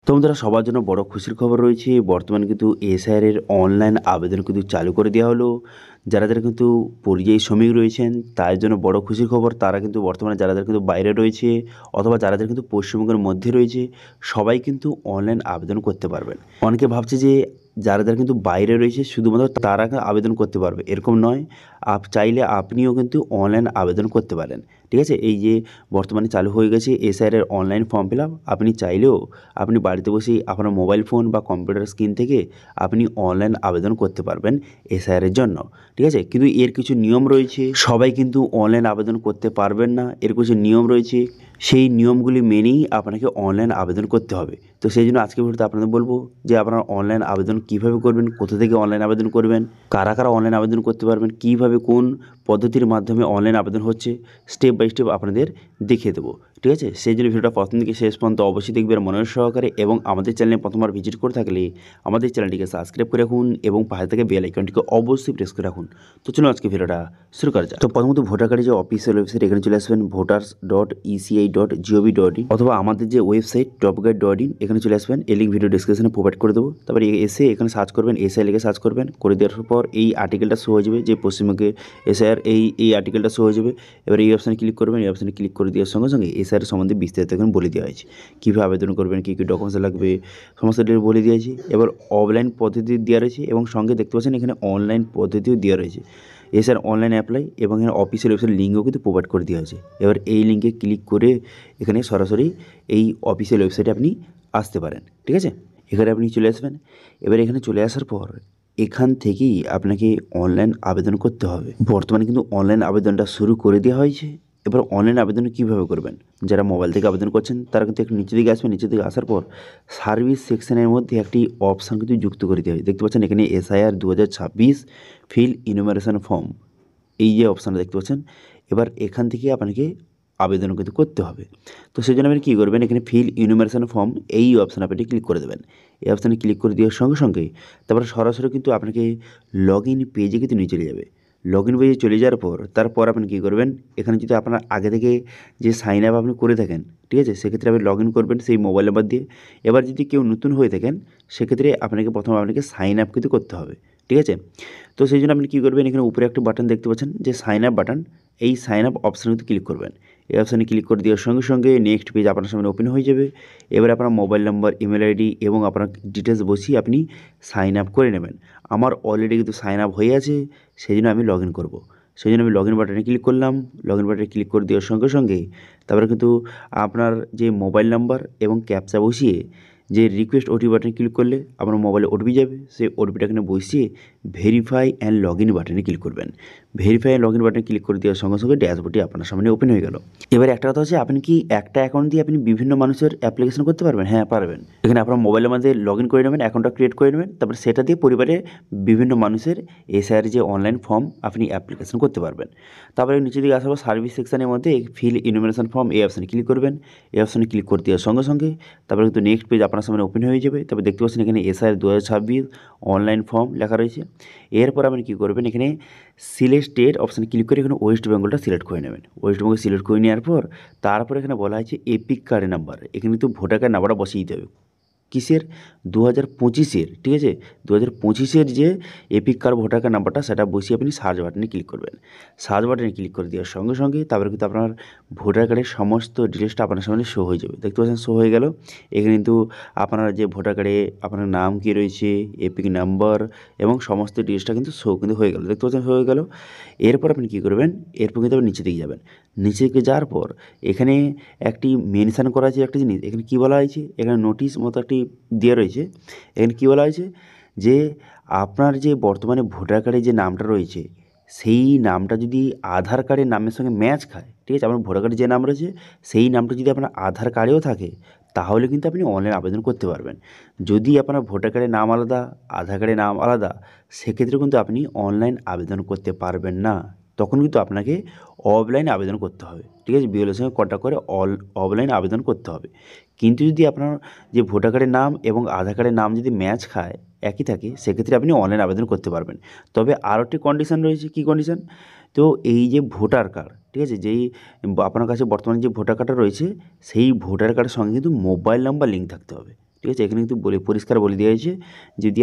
তো বন্ধুরা, সবার জন্য বড় খুশির খবর রয়েছে। বর্তমানে কিন্তু এসআইআর অনলাইন আবেদন কিন্তু চালু করে দেওয়া হলো। যারা কিন্তু পরিযায়ী শ্রমিক রয়েছেন তার জন্য বড় খুশির খবর। তারা কিন্তু বর্তমানে যারা কিন্তু বাইরে রয়েছে অথবা যারা কিন্তু পশ্চিমবঙ্গের মধ্যে রয়েছে সবাই কিন্তু অনলাইন আবেদন করতে পারবেন। অনেকে ভাবছে যে যারা কিন্তু বাইরে রয়েছে শুধুমাত্র তারা আবেদন করতে পারবে, এরকম নয়। চাইলে আপনিও কিন্তু অনলাইন আবেদন করতে পারেন। ঠিক আছে, এই যে বর্তমানে চালু হয়ে গেছে SIR online form fill up, আপনি চাইলেও আপনি বাড়িতে বসেই আপনার মোবাইল ফোন বা কম্পিউটার স্ক্রিন থেকে আপনি অনলাইন আবেদন করতে পারবেন এসআইআর জন্য। ঠিক আছে, কিন্তু এর কিছু নিয়ম রয়েছে। সবাই কিন্তু অনলাইন আবেদন করতে পারবেন না, এর কিছু নিয়ম রয়েছে। সেই নিয়মগুলি মেনেই আপনাকে অনলাইন আবেদন করতে হবে। তো সেই জন্য আজকে ভিডিওতে আপনাদের বলবো যে আপনারা অনলাইন আবেদন কীভাবে করবেন, কোথা থেকে অনলাইন আবেদন করবেন, কারা কারা অনলাইন আবেদন করতে পারবেন, কীভাবে কোন পদ্ধতির মাধ্যমে অনলাইন আবেদন হচ্ছে, স্টেপ বাই স্টেপ আপনাদের দেখিয়ে দেবো। ঠিক আছে, সেই জন্য ভিডিওটা প্রথম থেকে শেষ পর্যন্ত অবশ্যই দেখবেন মনোযোগ সহকারে। এবং আমাদের চ্যানেলে প্রথমবার ভিজিট করে থাকলে আমাদের চ্যানেলটিকে সাবস্ক্রাইব করে রাখুন এবং পাশে থেকে বেল আইকনটিকে অবশ্যই প্রেস করে রাখুন। তো চলুন আজকে ভিডিওটা শুরু করা যাক। তো প্রথমত ভোটার কার্ডের যে অফিসিয়াল ওয়েবসাইট, এখানে চলে আসবেন voters.eci.gov.in অথবা আমাদের যে ওয়েবসাইট topguide.in, এখানে চলে আসবেন। এই লিঙ্ক ভিডিও ডিসক্রিপশনে প্রোভাইড করে দেবো। তারপরে এসে এখানে সার্চ করবেন, এসআই লিখে সার্চ করবেন। করে দেওয়ার পর এই আর্টিকেলটা শো হয়ে যাবে যে পশ্চিমবঙ্গে এসআইআর এই আর্টিকেলটা শো হয়ে যাবে। এবার এই অপশানে ক্লিক করবেন। এই অপশানে ক্লিক করে দেওয়ার সঙ্গে সঙ্গে এসআইআর সম্বন্ধে বিস্তারিত এখানে বলে দেওয়া হয়েছে, কীভাবে আবেদন করবেন, কী কী ডকুমেন্টস লাগবে, সমস্ত ডিটেল বলে দিয়েছি। এবার অফলাইন পদ্ধতি দেওয়া রয়েছে এবং সঙ্গে দেখতে পাচ্ছেন এখানে অনলাইন পদ্ধতিও দেওয়া রয়েছে। এছাড়া অনলাইন অ্যাপ্লাই এবং এখানে অফিসিয়াল ওয়েবসাইট লিঙ্কও কিন্তু প্রোভাইড করে দেওয়া হয়েছে। এবার এই লিঙ্কে ক্লিক করে এখানে সরাসরি এই অফিসিয়াল ওয়েবসাইটে আপনি আসতে পারেন। ঠিক আছে, এখানে আপনি চলে আসবেন। এবার এখানে চলে আসার পর এখান থেকেই আপনাকে অনলাইন আবেদন করতে হবে। বর্তমানে কিন্তু অনলাইন আবেদনটা শুরু করে দেওয়া হয়েছে। এবার অনলাইন আবেদন কীভাবে করবেন, যারা মোবাইল থেকে আবেদন করছেন তারা কিন্তু একটু নিচে দিকে আসবেন। নিচে দিকে আসার পর সার্ভিস সেকশনের মধ্যে একটি অপশান কিন্তু যুক্ত করে দেওয়া হয়। দেখতে পাচ্ছেন এখানে এসআইআর 2026 ফিল ইনুমারেশন ফর্ম, এই যে অপশানটা দেখতে পাচ্ছেন। এবার এখান থেকে আপনাকে আবেদন কিন্তু করতে হবে। তো সেই জন্য আপনি কী করবেন, এখানে ফিল ইনুমারেশন ফর্ম এই অপশানে আপনি ক্লিক করে দেবেন। এই অপশানে ক্লিক করে দেওয়ার সঙ্গে সঙ্গে তারপরে সরাসরি কিন্তু আপনাকে লগ ইন পেজে কিন্তু নিয়ে চলে যাবে। লগ ইন পেজে চলে যাওয়ার পর তারপর আপনি কী করবেন, এখানে যদি আপনার আগে থেকে যে সাইন আপ আপনি করে থাকেন, ঠিক আছে, সেক্ষেত্রে আপনি লগ ইন করবেন সেই মোবাইল নাম্বার দিয়ে। এবার যদি কেউ নতুন হয়ে থাকেন সেক্ষেত্রে আপনাকে সাইন আপ কিন্তু করতে হবে। ঠিক আছে, তো সেই জন্য আপনি কী করবেন, এখানে উপরে একটা বাটন দেখতে পাচ্ছেন যে সাইন আপ বাটন, এই সাইন আপ অপশানে কিন্তু ক্লিক করবেন। এই অপশানে ক্লিক করে দেওয়ার সঙ্গে সঙ্গে নেক্সট পেজ আপনার সামনে ওপেন হয়ে যাবে। এবার আপনার মোবাইল নাম্বার, ইমেল আইডি এবং আপনার ডিটেলস বসিয়ে আপনি সাইন আপ করে নেবেন। আমার অলরেডি কিন্তু সাইন আপ হয়ে আছে, সেই জন্য আমি লগ ইন করবো। সেই জন্য আমি লগ ইন বাটনে ক্লিক করলাম। লগ ইন বাটনে ক্লিক করে দেওয়ার সঙ্গে সঙ্গে তারপরে কিন্তু আপনার যে মোবাইল নাম্বার এবং ক্যাপচা বসিয়ে যে রিকোয়েস্ট ওটিপি বাটনে ক্লিক করলে আপনার মোবাইলে ওটিপি যাবে, সেই ওটিপিটা এখানে বসিয়ে ভেরিফাই অ্যান্ড লগ ইন বাটনে ক্লিক করবেন। ভেরিফাই অ্যান্ড লগ ইন বাটনে ক্লিক করে দেওয়ার সঙ্গে সঙ্গে ড্যাশবোর্ডটি আপনার সামনে ওপেন হয়ে গেল। এবার একটা কথা হচ্ছে, আপনি কি একটা অ্যাকাউন্ট দিয়ে আপনি বিভিন্ন মানুষের অ্যাপ্লিকেশন করতে পারবেন? হ্যাঁ, পারবেন। এখানে আপনার মোবাইলের মধ্যে লগ ইন করে নেবেন, অ্যাকাউন্টটা ক্রিয়েট করে নেবেন। তারপরে সেটা দিয়ে পরিবারে বিভিন্ন মানুষের এসআইআর যে অনলাইন ফর্ম আপনি অ্যাপ্লিকেশন করতে পারবেন। তারপরে নিচে দিকে আসার পর সার্ভিস সেকশনের মধ্যে ফিল ইনুমারেশন ফর্ম এই অপশানে ক্লিক করবেন। এই অপশানে ক্লিক করে দেওয়ার সঙ্গে সঙ্গে তারপরে কিন্তু নেক্সট পেজ আপনার সামনে ওপেন হয়ে যাবে। তবে দেখতে পাচ্ছেন এখানে এসআইআর 2026 অনলাইন ফর্ম লেখা রয়েছে। এরপর আপনি কী করবেন, এখানে সিলেক্ট স্টেট অপশানে ক্লিক করে এখানে ওয়েস্ট বেঙ্গলটা সিলেক্ট করে নেবেন। ওয়েস্ট বেঙ্গল সিলেক্ট করে নেওয়ার পর তারপর এখানে বলা হয়েছে এপিক কার্ডের নাম্বার, এখানে কিন্তু ভোটার কার্ড নাম্বারটা বসিয়ে দিতে হবে। কিসের? 2025-এর। ঠিক আছে, 2025-এর যে এপিক কার্ড ভোটার কার্ড নাম্বারটা সেটা বসিয়ে আপনি সার্চ বাটনে ক্লিক করবেন। সার্চ বাটনে ক্লিক করে দেওয়ার সঙ্গে সঙ্গে তারপরে কিন্তু আপনার ভোটার কার্ডের সমস্ত ডিটেলসটা আপনার সামনে শো হয়ে যাবে। দেখতে পাচ্ছেন শো হয়ে গেল। এখানে কিন্তু আপনার যে ভোটার কার্ডে আপনার নাম কী রয়েছে, এপিক নাম্বার এবং সমস্ত ডিটেলসটা কিন্তু শো কিন্তু হয়ে গেল। দেখতে পাচ্ছেন হয়ে গেল। এরপর আপনি কী করবেন, এরপর কিন্তু আপনি নিচে দিকে যাবেন। নিচে দিকে যাওয়ার পর এখানে একটি মেনশান করা আছে একটা জিনিস। এখানে কী বলা হয়েছে, এখানে নোটিশ মতো একটি দেওয়া রয়েছে। এখানে কী বলা হয়েছে যে আপনার যে বর্তমানে ভোটার কার্ডে যে নামটা রয়েছে সেই নামটা যদি আধার কার্ডের নামের সঙ্গে ম্যাচ খায়, ঠিক আছে, আপনার ভোটার কার্ডে যে নাম রয়েছে সেই নামটা যদি আপনার আধার কার্ডেও থাকে তাহলে কিন্তু আপনি অনলাইন আবেদন করতে পারবেন। যদি আপনার ভোটার কার্ডের নাম আলাদা, আধার কার্ডের নাম আলাদা, সেক্ষেত্রে কিন্তু আপনি অনলাইন আবেদন করতে পারবেন না। তখন কিন্তু আপনাকে অফলাইন আবেদন করতে হবে। ঠিক আছে, বিএলওর সঙ্গে কন্ট্যাক্ট করে অফলাইন আবেদন করতে হবে। কিন্তু যদি আপনার যে ভোটার কার্ডের নাম এবং আধার কার্ডের নাম যদি ম্যাচ খায়, একই থাকে, সেক্ষেত্রে আপনি অনলাইন আবেদন করতে পারবেন। তবে আরও একটি কন্ডিশান রয়েছে। কী কন্ডিশান? তো এই যে ভোটার কার্ড, ঠিক আছে, যেই আপনার কাছে বর্তমানে যে ভোটার কার্ডটা রয়েছে সেই ভোটার কার্ডের সঙ্গে কিন্তু মোবাইল নাম্বার লিঙ্ক থাকতে হবে। ঠিক ঠিক আছে, এখানে কিন্তু পরিষ্কার বলে দেওয়া হয়েছে যদি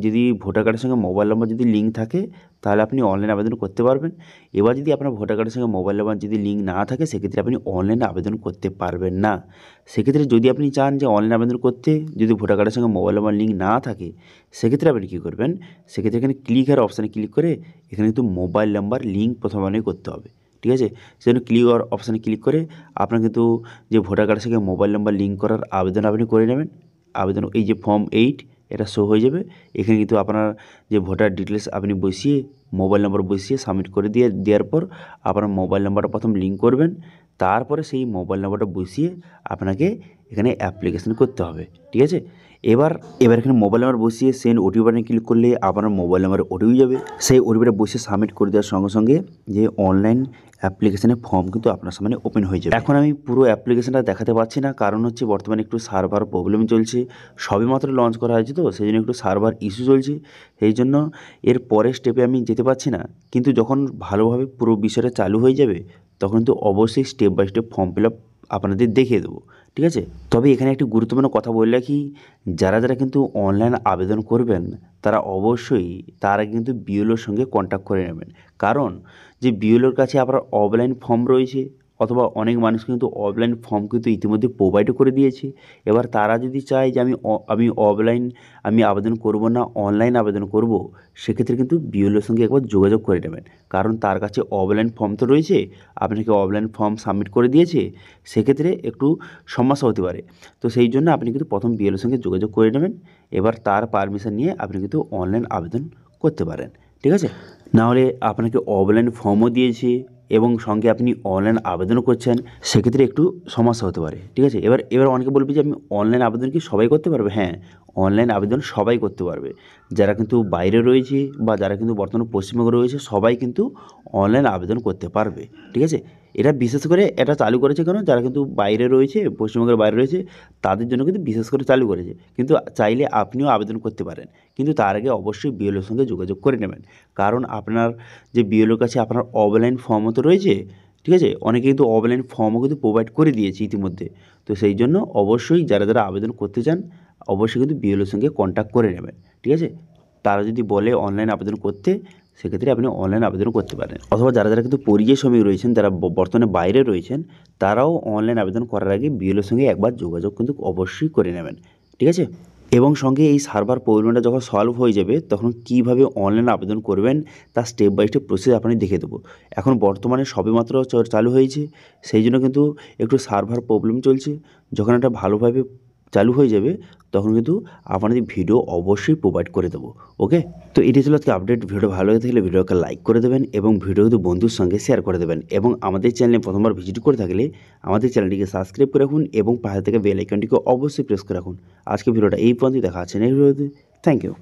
যদি ভোটার কার্ডের সঙ্গে মোবাইল নম্বর যদি লিঙ্ক থাকে তাহলে আপনি অনলাইন আবেদন করতে পারবেন। এবার যদি আপনার ভোটার কার্ডের সঙ্গে মোবাইল নম্বর যদি লিঙ্ক না থাকে সেক্ষেত্রে আপনি অনলাইনে আবেদন করতে পারবেন না। সেক্ষেত্রে যদি আপনি চান যে অনলাইন আবেদন করতে, যদি ভোটার কার্ডের সঙ্গে মোবাইল নম্বর লিঙ্ক না থাকে সেক্ষেত্রে আপনি কী করবেন, সেক্ষেত্রে এখানে ক্লিক অপশানে ক্লিক করে এখানে কিন্তু মোবাইল নাম্বার লিঙ্ক প্রথমে করতে হবে। ঠিক আছে, সেজন্য ক্লিক অপশানে ক্লিক করে আপনার কিন্তু যে ভোটার কার্ডের সঙ্গে মোবাইল নাম্বার লিঙ্ক করার আবেদন আপনি করে নেবেন। আবেদন এই যে ফর্ম 8 এটা শো হয়ে যাবে। এখানে কিন্তু আপনার যে ভোটার ডিটেলস আপনি বসিয়ে মোবাইল নম্বর বসিয়ে সাবমিট করে দেওয়ার পর আপনার মোবাইল নাম্বারটা প্রথম লিঙ্ক করবেন, তারপরে সেই মোবাইল নাম্বারটা বসিয়ে আপনাকে এখানে অ্যাপ্লিকেশন করতে হবে। ঠিক আছে, এবার এখানে মোবাইল নাম্বার বসিয়ে সেন্ড ওটিপি বাটনে ক্লিক করলে আপনার মোবাইল নাম্বারে ওটিপি যাবে। সেই ওটিপিটা বসিয়ে সাবমিট করে দেওয়ার সঙ্গে সঙ্গে যে অনলাইন অ্যাপ্লিকেশনের ফর্ম কিন্তু আপনার সামনে ওপেন হয়ে যাবে। এখন আমি পুরো অ্যাপ্লিকেশনটা দেখাতে পারছি না, কারণ হচ্ছে বর্তমানে একটু সার্ভার প্রবলেম চলছে, সবেমাত্র লঞ্চ করা হয়েছে তো সেই জন্য একটু সার্ভার ইস্যু চলছে, সেই জন্য এর পরের স্টেপে আমি যেতে পারছি না। কিন্তু যখন ভালোভাবে পুরো বিষয়টা চালু হয়ে যাবে তখন কিন্তু অবশ্যই step by step form fill up আপনাদের দেখিয়ে দেবো। ঠিক আছে, তবে এখানে একটি গুরুত্বপূর্ণ কথা বলে রাখি, যারা কিন্তু অনলাইন আবেদন করবেন তারা অবশ্যই তারা কিন্তু বিএলওর সঙ্গে কন্ট্যাক্ট করে নেবেন। কারণ যে বিএলওর কাছে আপনার অফলাইন ফর্ম রয়েছে, অথবা অনেক মানুষ কিন্তু অফলাইন ফর্ম কিন্তু ইতিমধ্যে প্রোভাইডও করে দিয়েছে। এবার তারা যদি চায় যে আমি অফলাইন আবেদন করব না, অনলাইন আবেদন করব, সেক্ষেত্রে কিন্তু বিএলওর সঙ্গে একবার যোগাযোগ করে নেবেন। কারণ তার কাছে অফলাইন ফর্ম তো রয়েছে, আপনাকে অফলাইন ফর্ম সাবমিট করে দিয়েছে, সেক্ষেত্রে একটু সমস্যা হতে পারে। তো সেই জন্য আপনি কিন্তু প্রথম বিএলওর সঙ্গে যোগাযোগ করে নেবেন, এবার তার পারমিশন নিয়ে আপনি কিন্তু অনলাইন আবেদন করতে পারেন। ঠিক আছে, নাহলে আপনাকে অফলাইন ফর্মও দিয়েছে এবং সঙ্গে আপনি অনলাইন আবেদনও করছেন, সেক্ষেত্রে একটু সমস্যা হতে পারে। ঠিক আছে, এবার অনেকে বলবে যে আমি অনলাইন আবেদন কি সবাই করতে পারবে? হ্যাঁ, অনলাইন আবেদন সবাই করতে পারবে, যারা কিন্তু বাইরে রয়েছে বা যারা কিন্তু বর্তমানে পশ্চিমবঙ্গে রয়েছে সবাই কিন্তু অনলাইন আবেদন করতে পারবে। ঠিক আছে, এটা বিশেষ করে এটা চালু করেছে কেন, যারা কিন্তু বাইরে রয়েছে, পশ্চিমবঙ্গের বাইরে রয়েছে তাদের জন্য কিন্তু বিশেষ করে চালু করেছে। কিন্তু চাইলে আপনিও আবেদন করতে পারেন, কিন্তু তার আগে অবশ্যই বিএলওর সঙ্গে যোগাযোগ করে নেবেন। কারণ আপনার যে বিএলওর কাছে আপনার অফলাইন ফর্মও তো রয়েছে। ঠিক আছে, অনেকে কিন্তু অফলাইন ফর্মও কিন্তু প্রোভাইড করে দিয়েছে ইতিমধ্যে। তো সেই জন্য অবশ্যই যারা আবেদন করতে চান অবশ্যই কিন্তু বিএলওর সঙ্গে কন্ট্যাক্ট করে নেবেন। ঠিক আছে, তারা যদি বলে অনলাইন আবেদন করতে সেক্ষেত্রে আপনি অনলাইন আবেদন করতে পারেন। অথবা যারা কিন্তু পরিযায়ী শ্রমিক রয়েছেন, যারা বর্তমানে বাইরে রয়েছেন, তারাও অনলাইন আবেদন করার আগে বিএলওর সঙ্গে একবার যোগাযোগ কিন্তু অবশ্যই করে নেবেন। ঠিক আছে, এবং সঙ্গে এই সার্ভার প্রবলেমটা যখন সলভ হয়ে যাবে তখন কীভাবে অনলাইন আবেদন করবেন তার স্টেপ বাই স্টেপ প্রসেস আপনি দেখে দেবো। এখন বর্তমানে সবেমাত্র চালু হয়েছে, সেই জন্য কিন্তু একটু সার্ভার প্রবলেম চলছে। যখন এটা ভালোভাবে চালু হয়ে যাবে তখন কিন্তু আপনাদের ভিডিও অবশ্যই প্রোভাইড করে দেবো। ওকে, তো এটি ছিল আজকে আপডেট। ভিডিও ভালো হয়ে থাকলে ভিডিওকে লাইক করে দেবেন এবং ভিডিও কিন্তু বন্ধুর সঙ্গে শেয়ার করে দেবেন, এবং আমাদের চ্যানেলে প্রথমবার ভিজিট করে থাকলে আমাদের চ্যানেলটিকে সাবস্ক্রাইব করে রাখুন এবং পাশে থেকে বেল আইকনটিকে অবশ্যই প্রেস করে রাখুন। আজকে ভিডিওটা এই পর্যন্ত, দেখা আছে নেক্সট ভিডিওতে। Thank you.